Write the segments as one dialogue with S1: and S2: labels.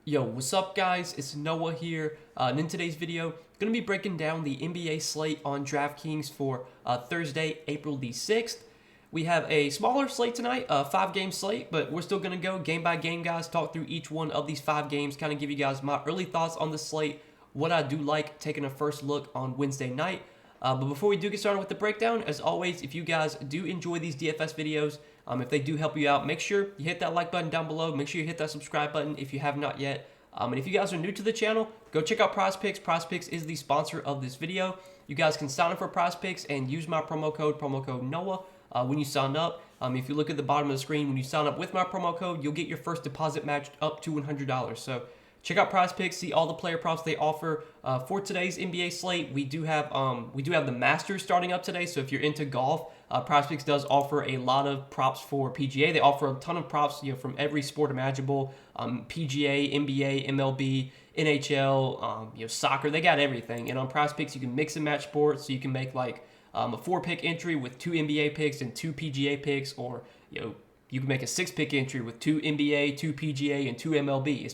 S1: Yo, what's up guys? It's Noah here, and in today's video, going to be breaking down the NBA slate on Draftkings for Thursday, April the 6th. We have a smaller slate tonight, a 5-game slate, but we're still going to go game by game, guys, talk through each one of these 5 games, kind of give you guys my early thoughts on the slate, what I do like, taking a first look on Wednesday night. But before we do get started with the breakdown, as always, if you guys do enjoy these DFS videos, if they do help you out, make sure you hit that like button down below. Make sure you hit that subscribe button if you have not yet. And if you guys are new to the channel, go check out PrizePicks. PrizePicks is the sponsor of this video. You guys can sign up for PrizePicks and use my promo code NOAH, when you sign up. If you look at the bottom of the screen, when you sign up with my promo code, you'll get your first deposit matched up to $100. So check out PrizePicks, see all the player props they offer. For today's NBA slate, we do have the Masters starting up today. So if you're into golf, PrizePicks does offer a lot of props for PGA. They offer a ton of props, from every sport imaginable: PGA, NBA, MLB, NHL, soccer. They got everything. And on PrizePicks, you can mix and match sports. So you can make like a 4-pick entry with 2 NBA picks and 2 PGA picks, or you can make a 6-pick entry with 2 NBA, 2 PGA, and 2 MLB.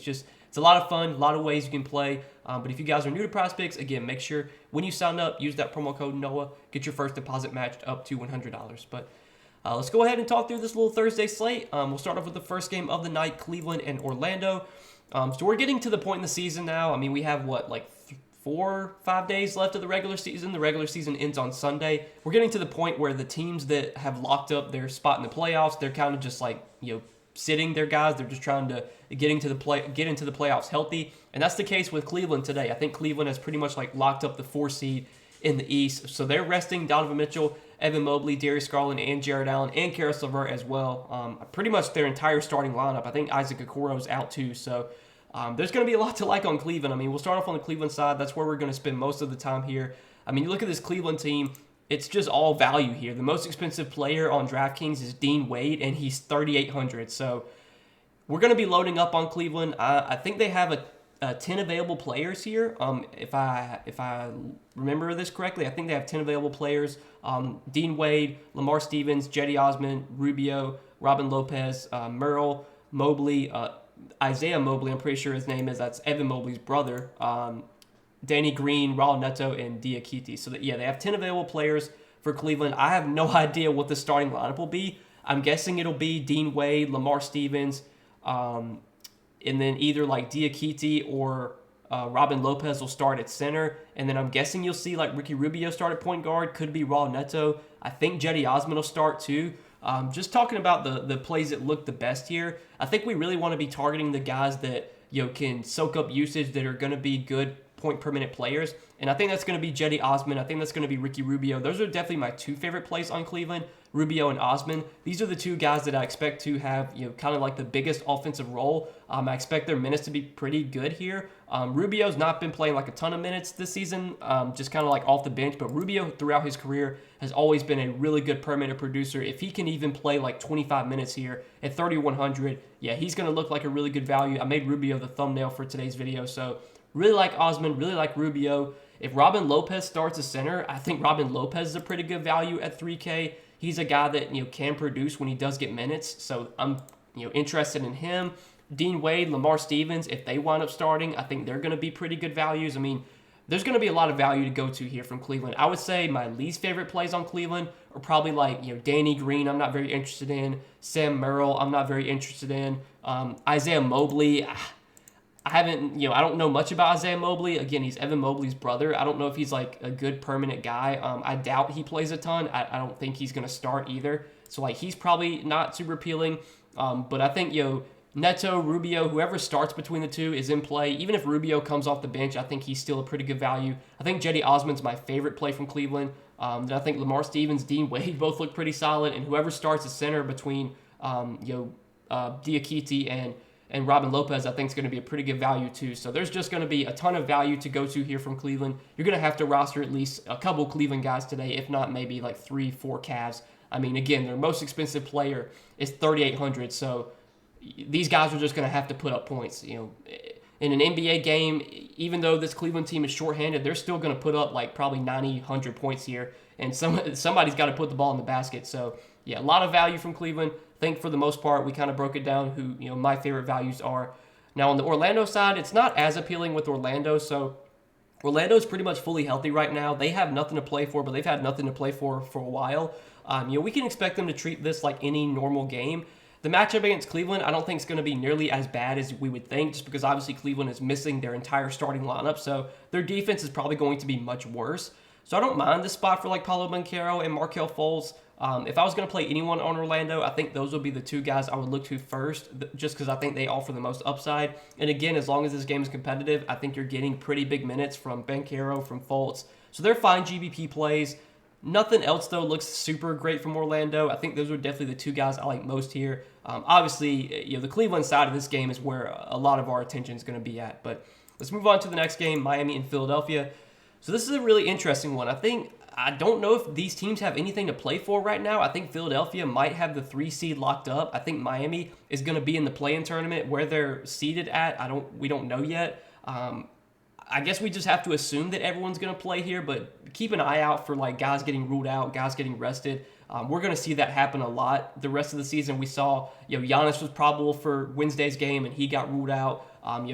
S1: It's a lot of fun, a lot of ways you can play. But if you guys are new to PrizePicks, again, make sure when you sign up, use that promo code NOAH, get your first deposit matched up to $100. But let's go ahead and talk through this little Thursday slate. We'll start off with the first game of the night, Cleveland and Orlando. So we're getting to the point in the season now. I mean, we have, 4 or 5 days left of the regular season. The regular season ends on Sunday. We're getting to the point where the teams that have locked up their spot in the playoffs, they're kind of just sitting their guys. They're just trying to get into the playoffs healthy, and that's the case with Cleveland today. I think Cleveland has pretty much locked up the 4 seed in the East, so they're resting Donovan Mitchell, Evan Mobley, Darius Garland, and Jared Allen, and Karis LeVert as well. Pretty much their entire starting lineup. I think Isaac Okoro's out too, so there's going to be a lot to like on Cleveland. I mean, we'll start off on the Cleveland side. That's where we're going to spend most of the time here. I mean, you look at this Cleveland team. It's just all value here. The most expensive player on DraftKings is Dean Wade, and he's $3,800. So we're going to be loading up on Cleveland. I think they have 10 available players here. If I remember this correctly, I think they have 10 available players. Dean Wade, Lamar Stevens, Jetty Osman, Rubio, Robin Lopez, Merle, Mobley, Isaiah Mobley, I'm pretty sure his name is. That's Evan Mobley's brother. Danny Green, Raul Neto, and Diakite. So, they have 10 available players for Cleveland. I have no idea what the starting lineup will be. I'm guessing it'll be Dean Wade, Lamar Stevens, and then either Diakite or Robin Lopez will start at center. And then I'm guessing you'll see Ricky Rubio start at point guard. Could be Raul Neto. I think Jetty Osman will start too. Just talking about the plays that look the best here, I think we really want to be targeting the guys that can soak up usage, that are going to be good point per minute players. And I think that's going to be Jetty Osman. I think that's going to be Ricky Rubio. Those are definitely my 2 favorite plays on Cleveland, Rubio and Osman. These are the 2 guys that I expect to have kind of the biggest offensive role. I expect their minutes to be pretty good here. Rubio's not been playing a ton of minutes this season, just kind of off the bench. But Rubio throughout his career has always been a really good per minute producer. If he can even play 25 minutes here at 3,100, he's going to look like a really good value. I made Rubio the thumbnail for today's video, so really like Osman, really like Rubio. If Robin Lopez starts a center, I think Robin Lopez is a pretty good value at 3K. He's a guy that can produce when he does get minutes, so I'm interested in him. Dean Wade, Lamar Stevens, if they wind up starting, I think they're going to be pretty good values. I mean, there's going to be a lot of value to go to here from Cleveland. I would say my least favorite plays on Cleveland are probably Danny Green, I'm not very interested in. Sam Merrill, I'm not very interested in. Isaiah Mobley, I don't know much about Isaiah Mobley. Again, he's Evan Mobley's brother. I don't know if he's a good permanent guy. I doubt he plays a ton. I don't think he's going to start either. So he's probably not super appealing. But I think Neto, Rubio, whoever starts between the 2 is in play. Even if Rubio comes off the bench, I think he's still a pretty good value. I think Jetty Osman's my favorite play from Cleveland. Then I think Lamar Stevens, Dean Wade both look pretty solid. And whoever starts at center between Diakite and Robin Lopez, I think is going to be a pretty good value too. So there's just going to be a ton of value to go to here from Cleveland. You're going to have to roster at least a couple Cleveland guys today, if not maybe 3, 4 Cavs. I mean, again, their most expensive player is $3,800, so these guys are just going to have to put up points. In an NBA game, even though this Cleveland team is shorthanded, they're still going to put up probably 90, 100 points here, and somebody's got to put the ball in the basket. So a lot of value from Cleveland. I think for the most part, we kind of broke it down who my favorite values are. Now, on the Orlando side, it's not as appealing with Orlando, so Orlando's pretty much fully healthy right now. They have nothing to play for, but they've had nothing to play for a while. We can expect them to treat this like any normal game. The matchup against Cleveland, I don't think is going to be nearly as bad as we would think, just because obviously Cleveland is missing their entire starting lineup, so their defense is probably going to be much worse. So I don't mind this spot for like Paulo Banchero and Markelle Fultz. If I was going to play anyone on Orlando, I think those would be the two guys I would look to first, just because I think they offer the most upside. And again, as long as this game is competitive, I think you're getting pretty big minutes from Banchero, from Fultz. So they're fine GBP plays. Nothing else, though, looks super great from Orlando. I think those are definitely the two guys I like most here. Obviously, the Cleveland side of this game is where a lot of our attention is going to be at. But let's move on to the next game, Miami and Philadelphia. So this is a really interesting one. I don't know if these teams have anything to play for right now. I think Philadelphia might have the 3 seed locked up. I think Miami is going to be in the play-in tournament. Where they're seeded at, we don't know yet. I guess we just have to assume that everyone's going to play here, but keep an eye out for like guys getting ruled out, guys getting rested. We're going to see that happen a lot. The rest of the season, we saw Giannis was probable for Wednesday's game, and he got ruled out.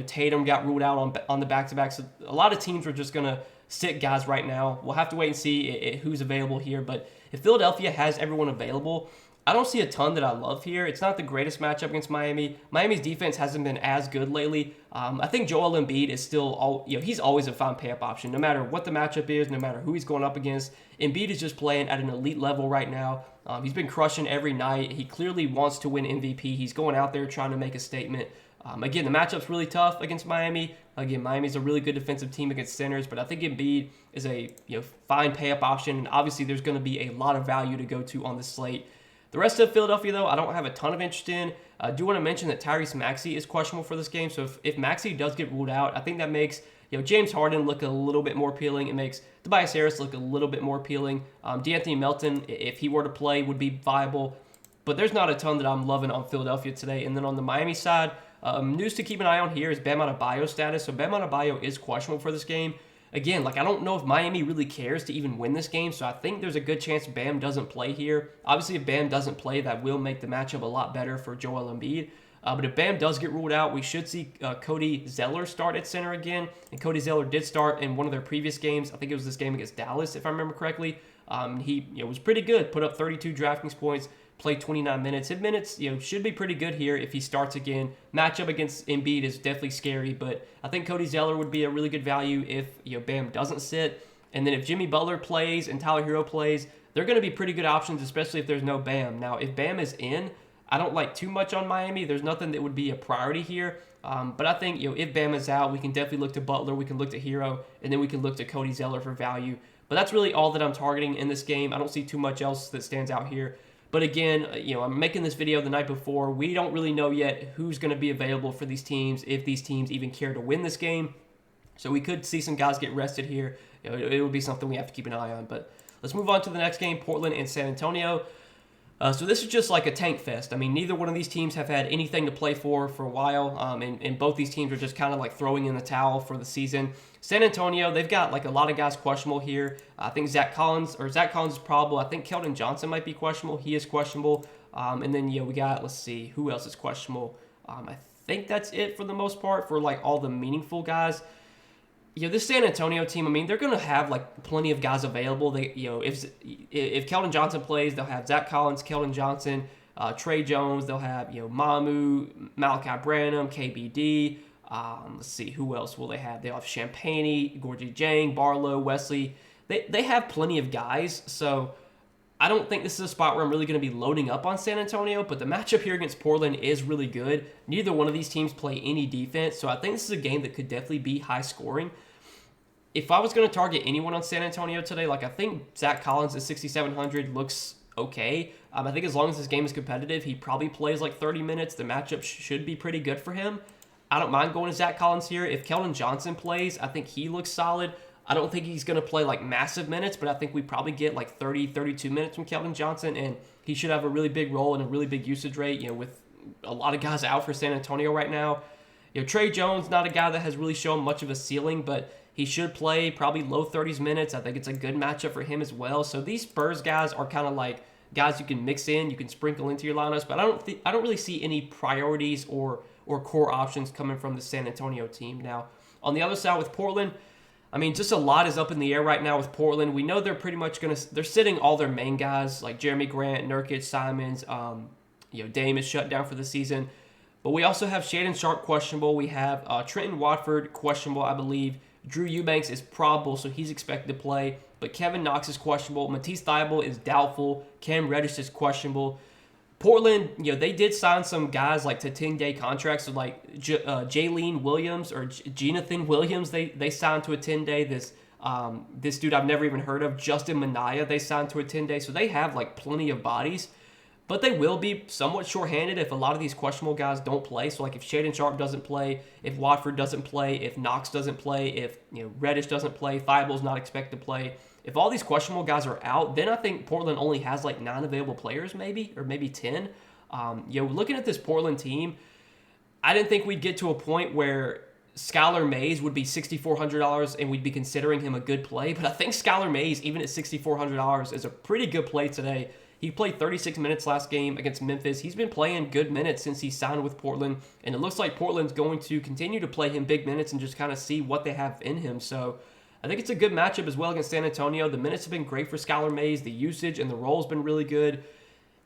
S1: Tatum got ruled out on the back-to-back. So a lot of teams are just going to sit guys right now. We'll have to wait and see who's available here. But if Philadelphia has everyone available, I don't see a ton that I love here. It's not the greatest matchup against Miami. Miami's defense hasn't been as good lately. I think Joel Embiid is still he's always a fine pay-up option, no matter what the matchup is, no matter who he's going up against. Embiid is just playing at an elite level right now. He's been crushing every night. He clearly wants to win MVP. He's going out there trying to make a statement. Again, the matchup's really tough against Miami. Again, Miami's a really good defensive team against centers, but I think Embiid is a fine pay-up option, and obviously there's going to be a lot of value to go to on this slate. The rest of Philadelphia, though, I don't have a ton of interest in. I do want to mention that Tyrese Maxey is questionable for this game, so if Maxey does get ruled out, I think that makes James Harden look a little bit more appealing. It makes Tobias Harris look a little bit more appealing. D'Anthony Melton, if he were to play, would be viable, but there's not a ton that I'm loving on Philadelphia today. And then on the Miami side, news to keep an eye on here is Bam Adebayo's status. So Bam Adebayo is questionable for this game. Again, I don't know if Miami really cares to even win this game, so I think there's a good chance Bam doesn't play here. Obviously, if Bam doesn't play, that will make the matchup a lot better for Joel Embiid. But if Bam does get ruled out, we should see Cody Zeller start at center again. And Cody Zeller did start in one of their previous games. I think it was this game against Dallas, if I remember correctly. He was pretty good, put up 32 Draftkings points, played 29 minutes. His minutes, should be pretty good here if he starts again. Matchup against Embiid is definitely scary, but I think Cody Zeller would be a really good value if Bam doesn't sit. And then if Jimmy Butler plays and Tyler Hero plays, they're going to be pretty good options, especially if there's no Bam. Now, if Bam is in, I don't like too much on Miami. There's nothing that would be a priority here. But I think if Bam is out, we can definitely look to Butler, we can look to Hero, and then we can look to Cody Zeller for value. But that's really all that I'm targeting in this game. I don't see too much else that stands out here. But again, I'm making this video the night before. We don't really know yet who's going to be available for these teams, if these teams even care to win this game. So we could see some guys get rested here. It would be something we have to keep an eye on. But let's move on to the next game, Portland and San Antonio. So this is just like a tank fest. I mean, neither one of these teams have had anything to play for a while, and both these teams are just kind of like throwing in the towel for the season. San Antonio, they've got a lot of guys questionable here. I think Zach Collins is probable. I think Keldon Johnson might be questionable. He is questionable. And then, we got, let's see, who else is questionable? I think that's it for the most part for all the meaningful guys. This San Antonio team, I mean, they're going to have plenty of guys available. They, if Keldon Johnson plays, they'll have Zach Collins, Keldon Johnson, Trey Jones. They'll have Mamu, Malachi Branham, KBD. Let's see, who else will they have? They'll have Champagny, Gorgie Jang, Barlow, Wesley. They have plenty of guys, so I don't think this is a spot where I'm really going to be loading up on San Antonio, but the matchup here against Portland is really good. Neither one of these teams play any defense, so I think this is a game that could definitely be high scoring. If I was going to target anyone on San Antonio today, I think Zach Collins at 6,700 looks okay. I think as long as this game is competitive, he probably plays 30 minutes. The matchup should be pretty good for him. I don't mind going to Zach Collins here. If Keldon Johnson plays, I think he looks solid. I don't think he's going to play massive minutes, but I think we probably get 30, 32 minutes from Keldon Johnson, and he should have a really big role and a really big usage rate, with a lot of guys out for San Antonio right now. Trey Jones, not a guy that has really shown much of a ceiling, but he should play probably low 30s minutes. I think it's a good matchup for him as well. So these Spurs guys are kind of guys you can mix in, you can sprinkle into your lineups, but I don't really see any priorities or or core options coming from the San Antonio team. Now, on the other side with Portland, I mean, just a lot is up in the air right now with Portland. We know they're pretty much they're sitting all their main guys like Jeremy Grant, Nurkic, Simons. Dame is shut down for the season. But we also have Shaedon Sharpe questionable. We have Trenton Watford questionable, I believe. Drew Eubanks is probable, so he's expected to play. But Kevin Knox is questionable. Matisse Thybulle is doubtful. Cam Reddish is questionable. Portland, they did sign some guys like to 10-day contracts. So like Jaylene Williams or Jonathan Williams, they signed to a 10-day. This dude I've never even heard of, Justin Minaya, they signed to a 10-day. So they have like plenty of bodies. But they will be somewhat shorthanded if a lot of these questionable guys don't play. So like if Shaedon Sharpe doesn't play, if Watford doesn't play, if Knox doesn't play, if Reddish doesn't play, Thybulle's not expected to play. If all these questionable guys are out, then I think Portland only has like 9 available players maybe, or maybe 10. Looking at this Portland team, I didn't think we'd get to a point where Skylar Mays would be $6,400 and we'd be considering him a good play. But I think Skylar Mays, even at $6,400, is a pretty good play today. He played 36 minutes last game against Memphis. He's been playing good minutes since he signed with Portland, and it looks like Portland's going to continue to play him big minutes and just kind of see what they have in him. So I think it's a good matchup as well against San Antonio. The minutes have been great for Skylar Mays. The usage and the role's been really good.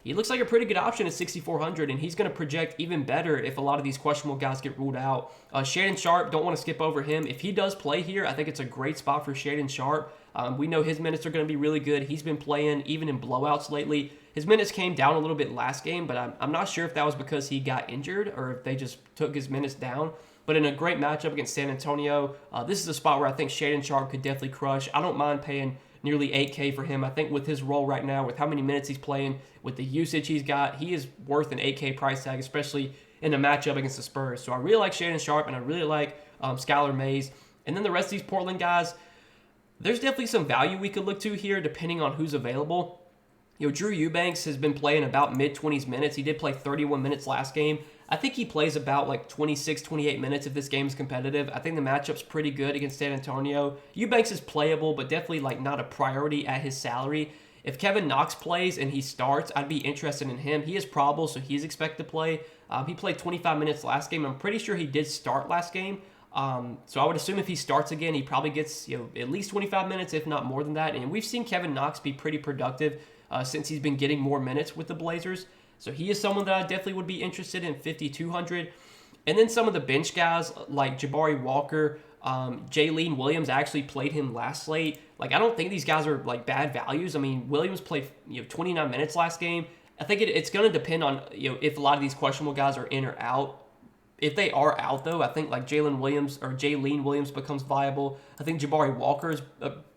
S1: He looks like a pretty good option at $6,400, and he's going to project even better if a lot of these questionable guys get ruled out. Shaedon Sharpe, don't want to skip over him. If he does play here, I think it's a great spot for Shaedon Sharpe. We know his minutes are going to be really good. He's been playing even in blowouts lately. His minutes came down a little bit last game, but I'm not sure if that was because he got injured or if they just took his minutes down. But in a great matchup against San Antonio, this is a spot where I think Shaedon Sharpe could definitely crush. I don't mind paying nearly $8K for him. I think with his role right now, with how many minutes he's playing, with the usage he's got, he is worth an $8K price tag, especially in a matchup against the Spurs. So I really like Shaedon Sharpe, and I really like Skylar Mays. And then the rest of these Portland guys, there's definitely some value we could look to here depending on who's available. Drew Eubanks has been playing about mid-20s minutes. He did play 31 minutes last game. I think he plays about like 26, 28 minutes if this game is competitive. I think the matchup's pretty good against San Antonio. Eubanks is playable, but definitely like not a priority at his salary. If Kevin Knox plays and he starts, I'd be interested in him. He is probable, so he's expected to play. He played 25 minutes last game. I'm pretty sure he did start last game. So I would assume if he starts again, he probably gets at least 25 minutes, if not more than that. And we've seen Kevin Knox be pretty productive since he's been getting more minutes with the Blazers. So he is someone that I definitely would be interested in, 5,200. And then some of the bench guys like Jabari Walker, Jaylene Williams, I actually played him last slate. Like, I don't think these guys are like bad values. I mean, Williams played 29 minutes last game. I think it's going to depend on if a lot of these questionable guys are in or out. If they are out, though, I think like Jaylene Williams becomes viable. I think Jabari Walker is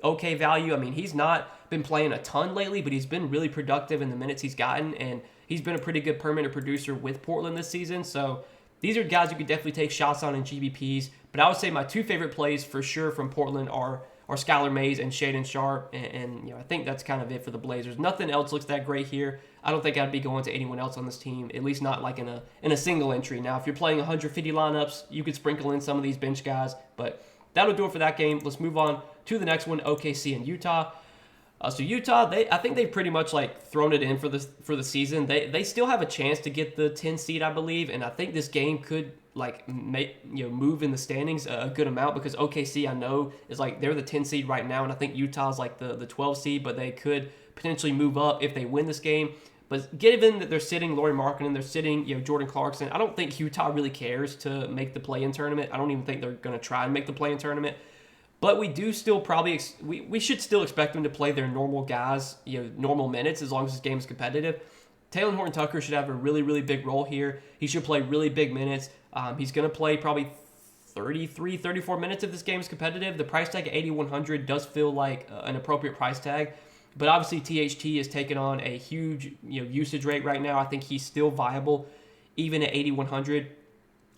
S1: okay value. I mean, he's not been playing a ton lately, but he's been really productive in the minutes he's gotten, and he's been a pretty good permanent producer with Portland this season. So these are guys you could definitely take shots on in GBPs. But I would say my two favorite plays for sure from Portland are Skylar Mays and Shaedon Sharpe, and I think that's kind of it for the Blazers. Nothing else looks that great here. I don't think I'd be going to anyone else on this team, at least not like in a single entry. Now, if you're playing 150 lineups, you could sprinkle in some of these bench guys, but that'll do it for that game. Let's move on to the next one, OKC and Utah. So Utah, I think they've pretty much like thrown it in for the season. They still have a chance to get the 10 seed, I believe, and I think this game could like move in the standings a good amount, because OKC I know is like they're the 10 seed right now, and I think Utah's like the 12 seed, but they could potentially move up if they win this game. But given that they're sitting Lauri Markkanen, they're sitting Jordan Clarkson, I don't think Utah really cares to make the play-in tournament. I don't even think they're going to try and make the play-in tournament. But we do still probably we should still expect them to play their normal guys, normal minutes, as long as this game is competitive. Talen Horton-Tucker should have a really, really big role here. He should play really big minutes. He's going to play probably 33, 34 minutes if this game is competitive. The price tag at $8,100 does feel like an appropriate price tag. But obviously THT is taking on a huge usage rate right now. I think he's still viable even at $8,100.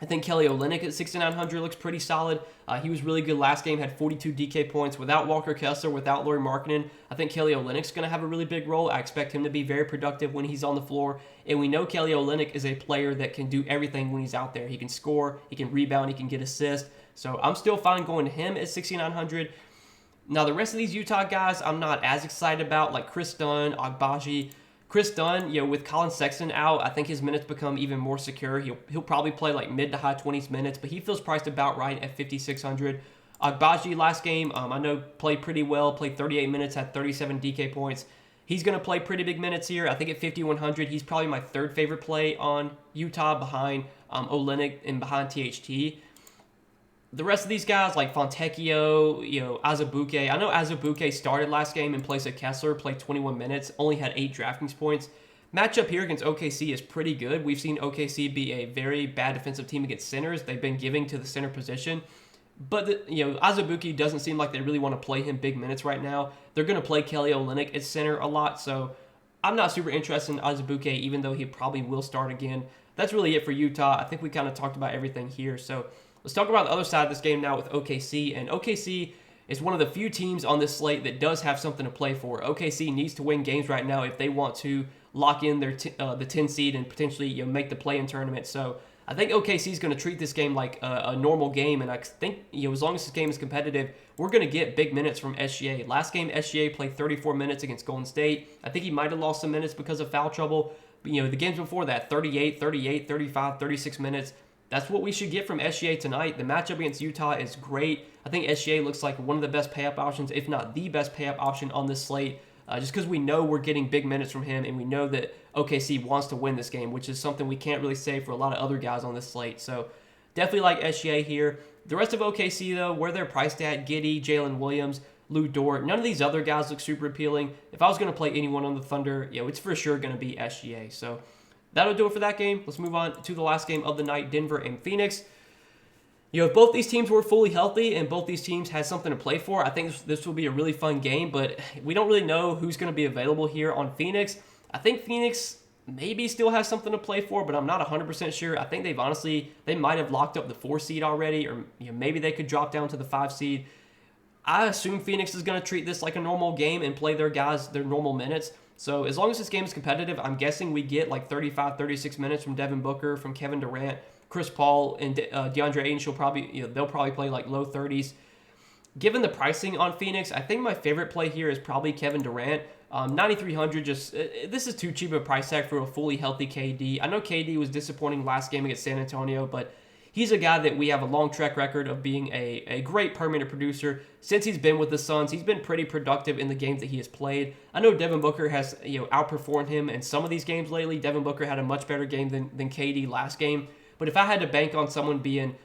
S1: I think Kelly Olynyk at $6,900 looks pretty solid. He was really good last game, had 42 DK points. Without Walker Kessler, without Lauri Markkanen, I think Kelly Olynyk's going to have a really big role. I expect him to be very productive when he's on the floor. And we know Kelly Olynyk is a player that can do everything when he's out there. He can score, he can rebound, he can get assists. So I'm still fine going to him at $6,900. Now, the rest of these Utah guys I'm not as excited about, like Chris Dunn, Agbaji, Chris Dunn, with Colin Sexton out, I think his minutes become even more secure. He'll probably play like mid to high 20s minutes, but he feels priced about right at 5,600. Agbaji last game, I know played pretty well, played 38 minutes, had 37 DK points. He's going to play pretty big minutes here. I think at 5,100, he's probably my third favorite play on Utah behind Olynyk and behind THT. The rest of these guys, like Fontecchio, Azubuike. I know Azubuike started last game in place of Kessler, played 21 minutes, only had 8 DraftKings points. Matchup here against OKC is pretty good. We've seen OKC be a very bad defensive team against centers. They've been giving to the center position. But, Azubuike doesn't seem like they really want to play him big minutes right now. They're going to play Kelly Olynyk at center a lot, so I'm not super interested in Azubuike, even though he probably will start again. That's really it for Utah. I think we kind of talked about everything here, so let's talk about the other side of this game now with OKC. And OKC is one of the few teams on this slate that does have something to play for. OKC needs to win games right now if they want to lock in their the 10 seed and potentially make the play-in tournament. So I think OKC is going to treat this game like a normal game, and I think as long as this game is competitive, we're going to get big minutes from SGA. Last game, SGA played 34 minutes against Golden State. I think he might have lost some minutes because of foul trouble. But, the games before that, 38, 38, 35, 36 minutes. That's what we should get from SGA tonight. The matchup against Utah is great. I think SGA looks like one of the best pay-up options, if not the best pay-up option on this slate, just because we know we're getting big minutes from him, and we know that OKC wants to win this game, which is something we can't really say for a lot of other guys on this slate. So definitely like SGA here. The rest of OKC, though, where they're priced at, Giddey, Jalen Williams, Lou Dort, none of these other guys look super appealing. If I was going to play anyone on the Thunder, it's for sure going to be SGA. So that'll do it for that game. Let's move on to the last game of the night, Denver and Phoenix. If both these teams were fully healthy and both these teams had something to play for, I think this will be a really fun game, but we don't really know who's going to be available here on Phoenix. I think Phoenix maybe still has something to play for, but I'm not 100% sure. I think they might have locked up the 4 seed already, or maybe they could drop down to the 5 seed. I assume Phoenix is going to treat this like a normal game and play their guys their normal minutes. So as long as this game is competitive, I'm guessing we get like 35, 36 minutes from Devin Booker, from Kevin Durant, Chris Paul, and DeAndre Ayton. They'll probably play like low 30s. Given the pricing on Phoenix, I think my favorite play here is probably Kevin Durant. 9,300, this is too cheap a price tag for a fully healthy KD. I know KD was disappointing last game against San Antonio, but he's a guy that we have a long track record of being a great per-minute producer. Since he's been with the Suns, he's been pretty productive in the games that he has played. I know Devin Booker has outperformed him in some of these games lately. Devin Booker had a much better game than KD last game. But if I had to bank on someone being,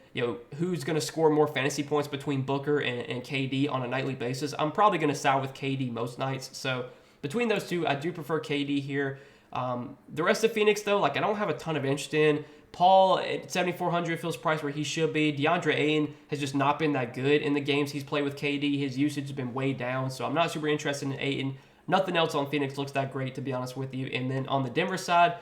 S1: who's going to score more fantasy points between Booker and KD on a nightly basis, I'm probably going to side with KD most nights. So between those two, I do prefer KD here. The rest of Phoenix, though, I don't have a ton of interest in. Paul at 7,400 feels priced where he should be. DeAndre Ayton has just not been that good in the games he's played with KD. His usage has been way down, so I'm not super interested in Ayton. Nothing else on Phoenix looks that great, to be honest with you. And then on the Denver side,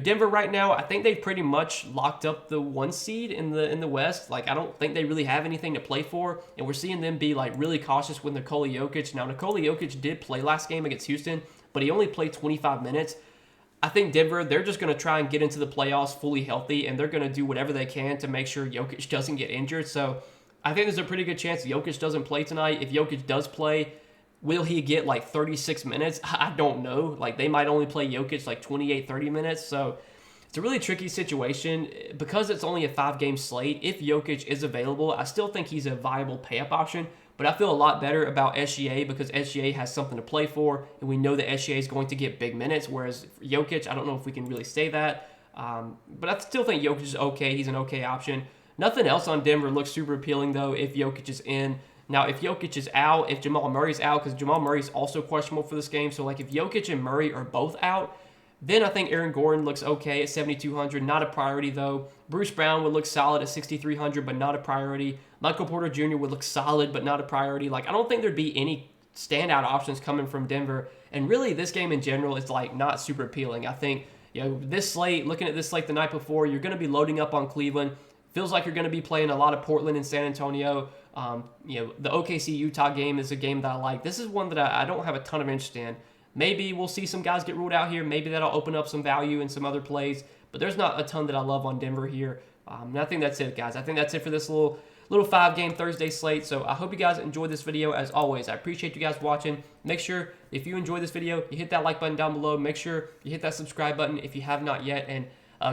S1: Denver right now, I think they've pretty much locked up the 1 seed in the West. I don't think they really have anything to play for, and we're seeing them be really cautious with Nikola Jokic. Now, Nikola Jokic did play last game against Houston, but he only played 25 minutes. I think Denver, they're just going to try and get into the playoffs fully healthy, and they're going to do whatever they can to make sure Jokic doesn't get injured. So I think there's a pretty good chance Jokic doesn't play tonight. If Jokic does play, will he get 36 minutes? I don't know. They might only play Jokic 28, 30 minutes. So it's a really tricky situation. Because it's only a 5-game slate, if Jokic is available, I still think he's a viable pay-up option. But I feel a lot better about SGA because SGA has something to play for, and we know that SGA is going to get big minutes, whereas Jokic, I don't know if we can really say that. But I still think Jokic is okay. He's an okay option. Nothing else on Denver looks super appealing, though, if Jokic is in. Now, if Jokic is out, if Jamal Murray's out, because Jamal Murray's also questionable for this game, so if Jokic and Murray are both out, then I think Aaron Gordon looks okay at 7,200. Not a priority, though. Bruce Brown would look solid at 6,300, but not a priority. Michael Porter Jr. would look solid, but not a priority. I don't think there'd be any standout options coming from Denver. And really, this game in general is, not super appealing. I think, this slate, looking at this slate the night before, you're going to be loading up on Cleveland. Feels like you're going to be playing a lot of Portland and San Antonio. The OKC-Utah game is a game that I like. This is one that I don't have a ton of interest in. Maybe we'll see some guys get ruled out here. Maybe that'll open up some value in some other plays. But there's not a ton that I love on Denver here. I think that's it, guys. I think that's it for this little 5-game Thursday slate. So I hope you guys enjoyed this video. As always, I appreciate you guys watching. Make sure if you enjoyed this video, you hit that like button down below. Make sure you hit that subscribe button if you have not yet. And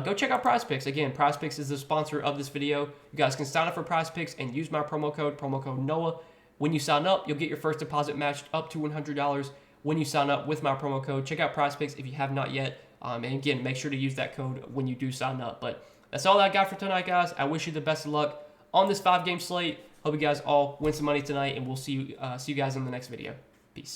S1: go check out PrizePicks. Again, PrizePicks is the sponsor of this video. You guys can sign up for PrizePicks and use my promo code NOAH. When you sign up, you'll get your first deposit matched up to $100 when you sign up with my promo code. Check out PrizePicks if you have not yet. And again, make sure to use that code when you do sign up. But that's all I got for tonight, guys. I wish you the best of luck on this 5-game slate. Hope you guys all win some money tonight, and we'll see you guys in the next video. Peace.